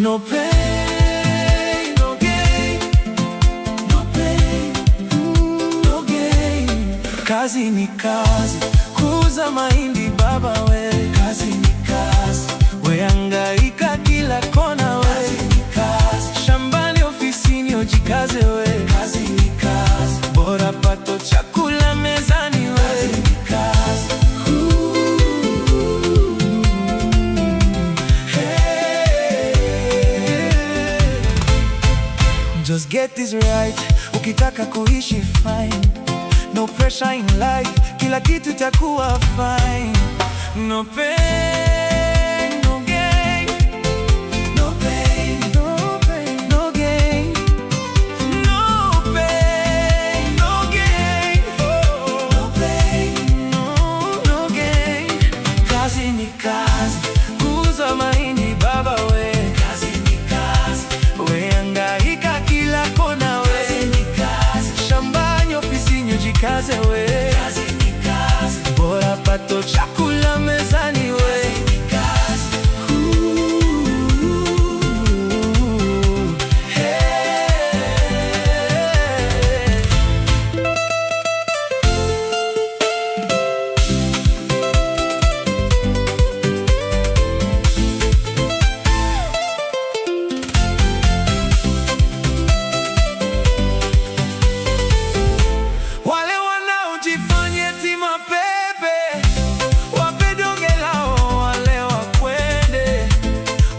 No pain, no gain. No pain, no gain. Kazi ni kazi, kuuza mahindi baba we. Kazi ni kazi, we hangaika kila kona we. Kazi ni kazi, shambani ofisini ujikaze we. Kazi ni kazi, bora pato chakula mezani we. Kazi ni kazi. Just get this right, ukitaka kuishi fine. No pressure in life, kila kitu takuwa fine. No pain, no gain. No pain, no pain, no gain. No pain, no gain. No pain, no gain. Kazi ni kazi, kuuza mahindi baba we. Kazi ni kazi, we hangaika kila kona we. Kazi ni kazi, shambani ofisini ujikaze we. Kazi ni kazi, bora pato chakula mezani we. Kazi ni kazi. Wale wanaojifanya eti mapepe, wape donge lao wale wakwende.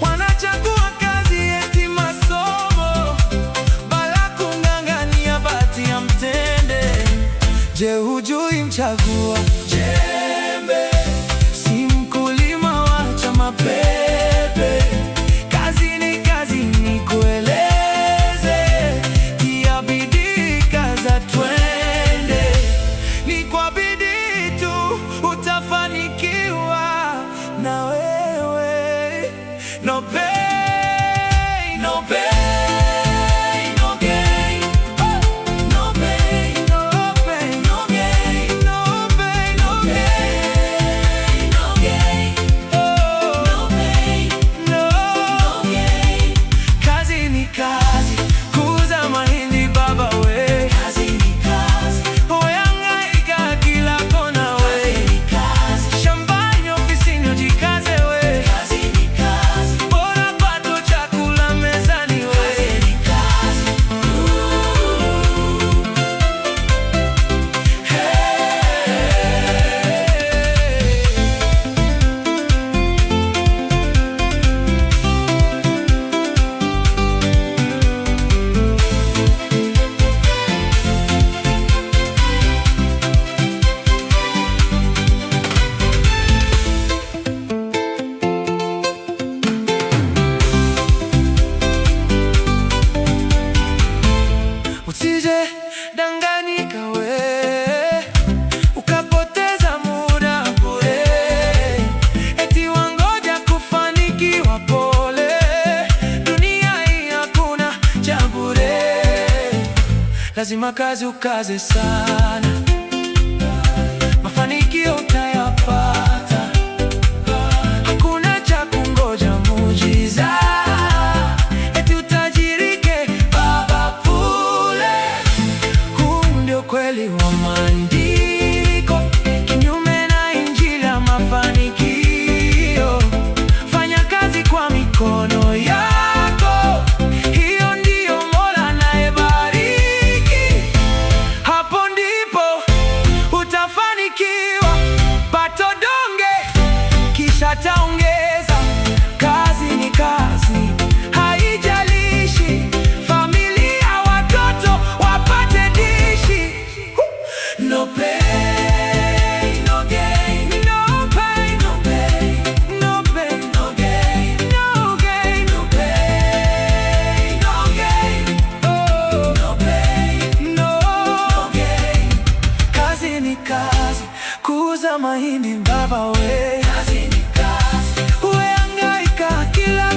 Wanachagua kazi eti masomo, bala kung'ang'ania bahati ya mtende. Je, hujui mchagua jembe si mkulima, wacha mapepe. Kazi ni kazi, ni kueleze, tia bidii, kaza twende. Ni kwa bidii tu utafanikiwa na wewe. No pain, no pain, no gain. No pain, no pain, no gain. No pain, no gain, no gain. No pain, no gain. Kazi ni kazi, kuuza mahindi baba we. Kazi ni kazi, we hangaika kila kona we. Kazi ni kazi, shambani ofisini ujikaze we. Kazi ni kazi, bora pato chakula mezani we. Kazi ni kazi. Usije danganyika we, ukapoteza muda bure, eti wangoja kufanikiwa. Pole, dunia hii hakuna cha bure. Lazima kazi ukaze sana, mafanikio utayapata. Hakuna cha kungoja muujiza, eti utajirike baba pule. Huu ndio kweli wa maandiko, kinyume na injili ya mafanikio. Fanya kazi kwa mikono yako, hiyo ndiyo Mola anayebariki. Hapo ndipo utafanikiwa. Pato donge kisha taongeza. Kazi ni kazi, haijalishi familia, watoto wapate dishi. No pain, no gain. No pain, no gain. No pain, no gain. No gain, no pain, no gain. Oh, no pain, no gain. Kazi ni kazi, kuuza mahindi baba we. Kazi ni kazi, we hangaika kila